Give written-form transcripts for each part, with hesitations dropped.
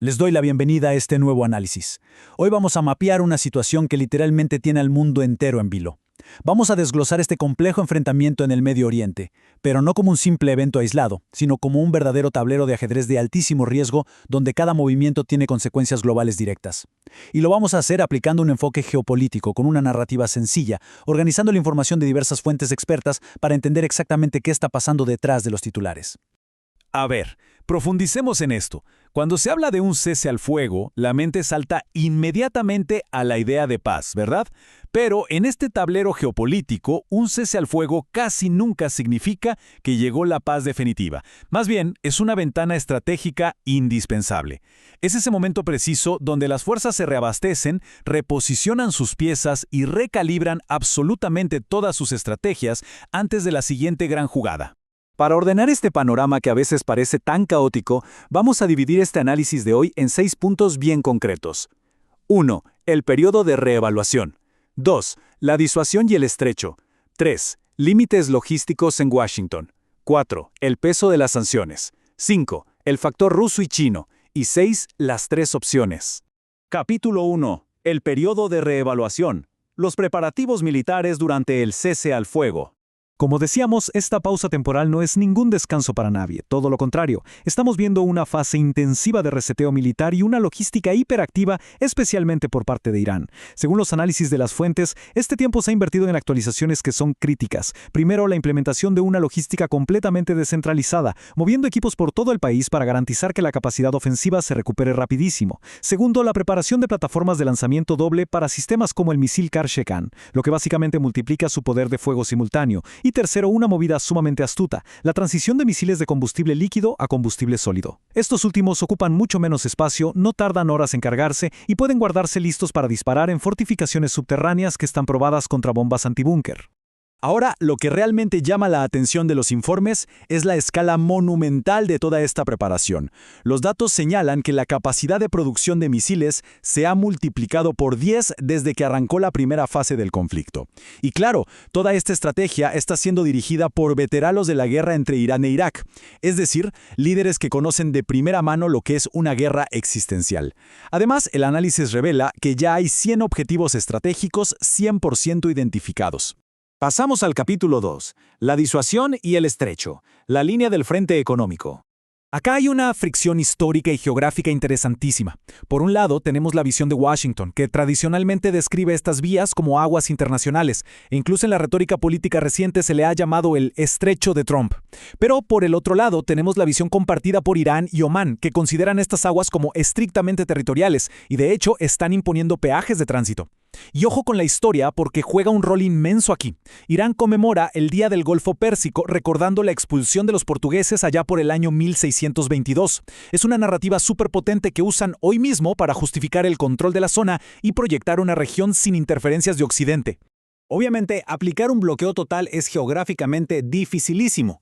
Les doy la bienvenida a este nuevo análisis. Hoy vamos a mapear una situación que literalmente tiene al mundo entero en vilo. Vamos a desglosar este complejo enfrentamiento en el Medio Oriente, pero no como un simple evento aislado, sino como un verdadero tablero de ajedrez de altísimo riesgo donde cada movimiento tiene consecuencias globales directas. Y lo vamos a hacer aplicando un enfoque geopolítico con una narrativa sencilla, organizando la información de diversas fuentes expertas para entender exactamente qué está pasando detrás de los titulares. A ver, profundicemos en esto. Cuando se habla de un cese al fuego, la mente salta inmediatamente a la idea de paz, ¿verdad? Pero en este tablero geopolítico, un cese al fuego casi nunca significa que llegó la paz definitiva. Más bien, es una ventana estratégica indispensable. Es ese momento preciso donde las fuerzas se reabastecen, reposicionan sus piezas y recalibran absolutamente todas sus estrategias antes de la siguiente gran jugada. Para ordenar este panorama que a veces parece tan caótico, vamos a dividir este análisis de hoy en 6 puntos bien concretos. 1. El periodo de reevaluación. 2. La disuasión y el estrecho. 3. Límites logísticos en Washington. 4. El peso de las sanciones. 5. El factor ruso y chino. Y 6. Las 3 opciones. Capítulo 1. El periodo de reevaluación. Los preparativos militares durante el cese al fuego. Como decíamos, esta pausa temporal no es ningún descanso para nadie, todo lo contrario. Estamos viendo una fase intensiva de reseteo militar y una logística hiperactiva, especialmente por parte de Irán. Según los análisis de las fuentes, este tiempo se ha invertido en actualizaciones que son críticas. Primero, la implementación de una logística completamente descentralizada, moviendo equipos por todo el país para garantizar que la capacidad ofensiva se recupere rapidísimo. Segundo, la preparación de plataformas de lanzamiento doble para sistemas como el misil Kar-Shekan, lo que básicamente multiplica su poder de fuego simultáneo. Y tercero, una movida sumamente astuta, la transición de misiles de combustible líquido a combustible sólido. Estos últimos ocupan mucho menos espacio, no tardan horas en cargarse y pueden guardarse listos para disparar en fortificaciones subterráneas que están probadas contra bombas antibúnker. Ahora, lo que realmente llama la atención de los informes es la escala monumental de toda esta preparación. Los datos señalan que la capacidad de producción de misiles se ha multiplicado por 10 desde que arrancó la primera fase del conflicto. Y claro, toda esta estrategia está siendo dirigida por veteranos de la guerra entre Irán e Irak, es decir, líderes que conocen de primera mano lo que es una guerra existencial. Además, el análisis revela que ya hay 100 objetivos estratégicos 100% identificados. Pasamos al capítulo 2, la disuasión y el estrecho, la línea del frente económico. Acá hay una fricción histórica y geográfica interesantísima. Por un lado, tenemos la visión de Washington, que tradicionalmente describe estas vías como aguas internacionales, e incluso en la retórica política reciente se le ha llamado el estrecho de Trump. Pero por el otro lado, tenemos la visión compartida por Irán y Omán, que consideran estas aguas como estrictamente territoriales, y de hecho están imponiendo peajes de tránsito. Y ojo con la historia porque juega un rol inmenso aquí. Irán conmemora el Día del Golfo Pérsico recordando la expulsión de los portugueses allá por el año 1622. Es una narrativa súper potente que usan hoy mismo para justificar el control de la zona y proyectar una región sin interferencias de Occidente. Obviamente, aplicar un bloqueo total es geográficamente dificilísimo.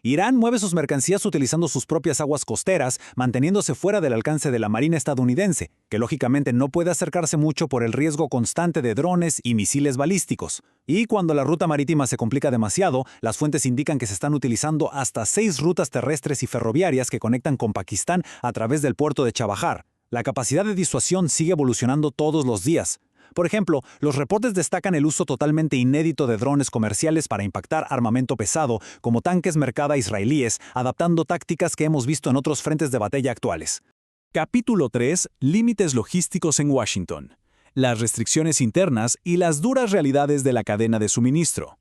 Irán mueve sus mercancías utilizando sus propias aguas costeras, manteniéndose fuera del alcance de la Marina estadounidense, que lógicamente no puede acercarse mucho por el riesgo constante de drones y misiles balísticos. Y cuando la ruta marítima se complica demasiado, las fuentes indican que se están utilizando hasta 6 rutas terrestres y ferroviarias que conectan con Pakistán a través del puerto de Chabahar. La capacidad de disuasión sigue evolucionando todos los días. Por ejemplo, los reportes destacan el uso totalmente inédito de drones comerciales para impactar armamento pesado, como tanques Merkava israelíes, adaptando tácticas que hemos visto en otros frentes de batalla actuales. Capítulo 3. Límites logísticos en Washington. Las restricciones internas y las duras realidades de la cadena de suministro.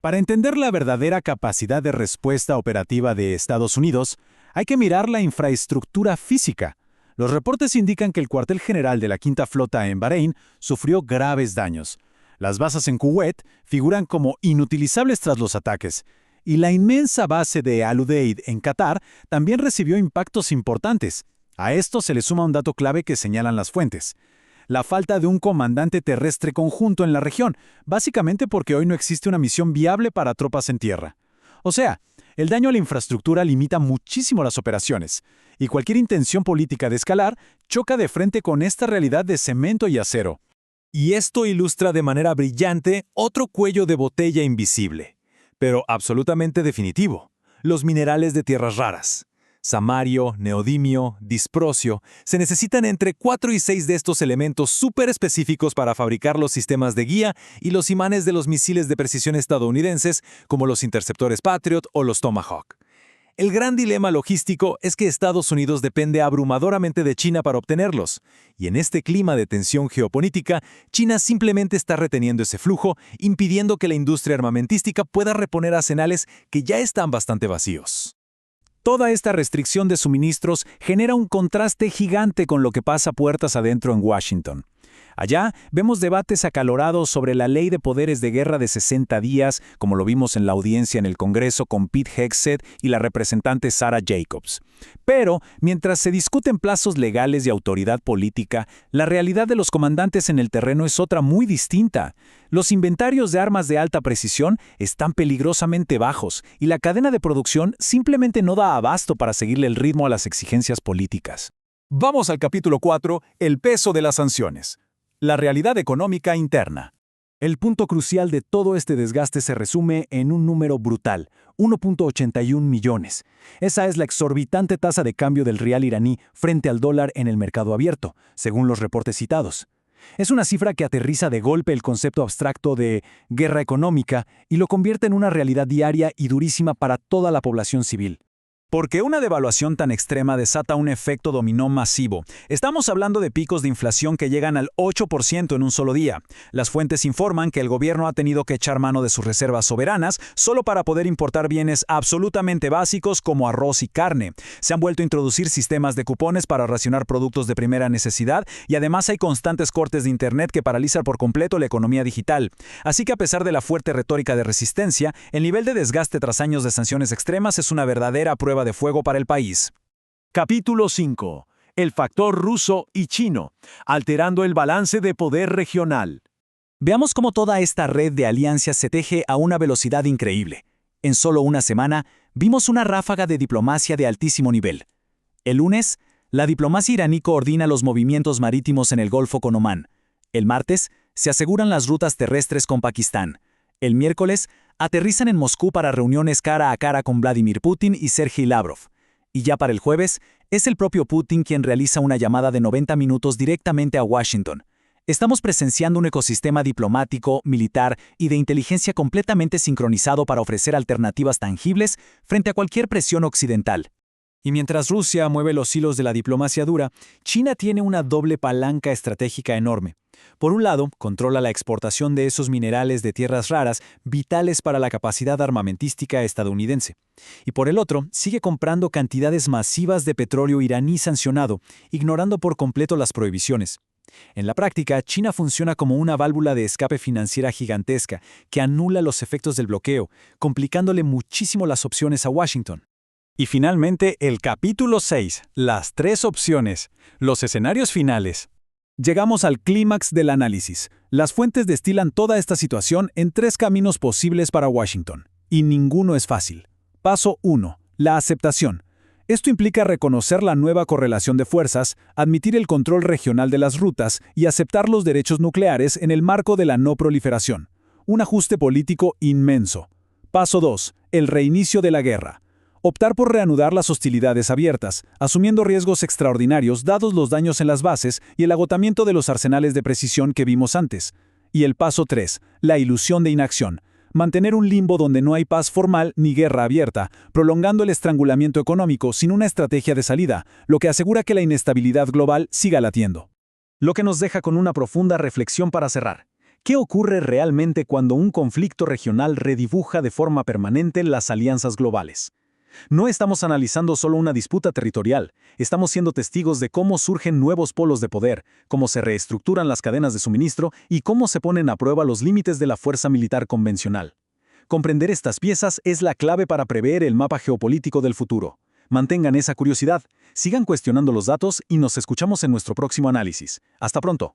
Para entender la verdadera capacidad de respuesta operativa de Estados Unidos, hay que mirar la infraestructura física. Los reportes indican que el cuartel general de la Quinta Flota en Bahrein sufrió graves daños. Las bases en Kuwait figuran como inutilizables tras los ataques, y la inmensa base de Al Udeid en Qatar también recibió impactos importantes. A esto se le suma un dato clave que señalan las fuentes: la falta de un comandante terrestre conjunto en la región, básicamente porque hoy no existe una misión viable para tropas en tierra. O sea, el daño a la infraestructura limita muchísimo las operaciones, y cualquier intención política de escalar choca de frente con esta realidad de cemento y acero. Y esto ilustra de manera brillante otro cuello de botella invisible, pero absolutamente definitivo: los minerales de tierras raras. samario, neodimio, disprosio. Se necesitan entre 4 y 6 de estos elementos súper específicos para fabricar los sistemas de guía y los imanes de los misiles de precisión estadounidenses, como los interceptores Patriot o los Tomahawk. El gran dilema logístico es que Estados Unidos depende abrumadoramente de China para obtenerlos, y en este clima de tensión geopolítica, China simplemente está reteniendo ese flujo, impidiendo que la industria armamentística pueda reponer arsenales que ya están bastante vacíos. Toda esta restricción de suministros genera un contraste gigante con lo que pasa puertas adentro en Washington. Allá vemos debates acalorados sobre la ley de poderes de guerra de 60 días, como lo vimos en la audiencia en el Congreso con Pete Hegseth y la representante Sarah Jacobs. Pero, mientras se discuten plazos legales y autoridad política, la realidad de los comandantes en el terreno es otra muy distinta. Los inventarios de armas de alta precisión están peligrosamente bajos y la cadena de producción simplemente no da abasto para seguirle el ritmo a las exigencias políticas. Vamos al capítulo 4, el peso de las sanciones. La realidad económica interna. El punto crucial de todo este desgaste se resume en un número brutal, 1.81 millones. Esa es la exorbitante tasa de cambio del rial iraní frente al dólar en el mercado abierto, según los reportes citados. Es una cifra que aterriza de golpe el concepto abstracto de guerra económica y lo convierte en una realidad diaria y durísima para toda la población civil. Porque una devaluación tan extrema desata un efecto dominó masivo. Estamos hablando de picos de inflación que llegan al 8% en un solo día. Las fuentes informan que el gobierno ha tenido que echar mano de sus reservas soberanas solo para poder importar bienes absolutamente básicos como arroz y carne. Se han vuelto a introducir sistemas de cupones para racionar productos de primera necesidad y además hay constantes cortes de Internet que paralizan por completo la economía digital. Así que a pesar de la fuerte retórica de resistencia, el nivel de desgaste tras años de sanciones extremas es una verdadera prueba de fuego para el país. Capítulo 5. El factor ruso y chino, alterando el balance de poder regional. Veamos cómo toda esta red de alianzas se teje a una velocidad increíble. En solo una semana, vimos una ráfaga de diplomacia de altísimo nivel. El lunes, la diplomacia iraní coordina los movimientos marítimos en el Golfo con Omán. El martes, se aseguran las rutas terrestres con Pakistán. El miércoles, aterrizan en Moscú para reuniones cara a cara con Vladimir Putin y Sergei Lavrov. Y ya para el jueves, es el propio Putin quien realiza una llamada de 90 minutos directamente a Washington. Estamos presenciando un ecosistema diplomático, militar y de inteligencia completamente sincronizado para ofrecer alternativas tangibles frente a cualquier presión occidental. Y mientras Rusia mueve los hilos de la diplomacia dura, China tiene una doble palanca estratégica enorme. Por un lado, controla la exportación de esos minerales de tierras raras vitales para la capacidad armamentística estadounidense. Y por el otro, sigue comprando cantidades masivas de petróleo iraní sancionado, ignorando por completo las prohibiciones. En la práctica, China funciona como una válvula de escape financiera gigantesca que anula los efectos del bloqueo, complicándole muchísimo las opciones a Washington. Y finalmente, el capítulo 6, las 3 opciones, los escenarios finales. Llegamos al clímax del análisis. Las fuentes destilan toda esta situación en 3 caminos posibles para Washington, y ninguno es fácil. Paso 1. La aceptación. Esto implica reconocer la nueva correlación de fuerzas, admitir el control regional de las rutas y aceptar los derechos nucleares en el marco de la no proliferación. Un ajuste político inmenso. Paso 2. El reinicio de la guerra. Optar por reanudar las hostilidades abiertas, asumiendo riesgos extraordinarios dados los daños en las bases y el agotamiento de los arsenales de precisión que vimos antes. Y el paso 3, la ilusión de inacción. Mantener un limbo donde no hay paz formal ni guerra abierta, prolongando el estrangulamiento económico sin una estrategia de salida, lo que asegura que la inestabilidad global siga latiendo. Lo que nos deja con una profunda reflexión para cerrar. ¿Qué ocurre realmente cuando un conflicto regional redibuja de forma permanente las alianzas globales? No estamos analizando solo una disputa territorial, estamos siendo testigos de cómo surgen nuevos polos de poder, cómo se reestructuran las cadenas de suministro y cómo se ponen a prueba los límites de la fuerza militar convencional. Comprender estas piezas es la clave para prever el mapa geopolítico del futuro. Mantengan esa curiosidad, sigan cuestionando los datos y nos escuchamos en nuestro próximo análisis. Hasta pronto.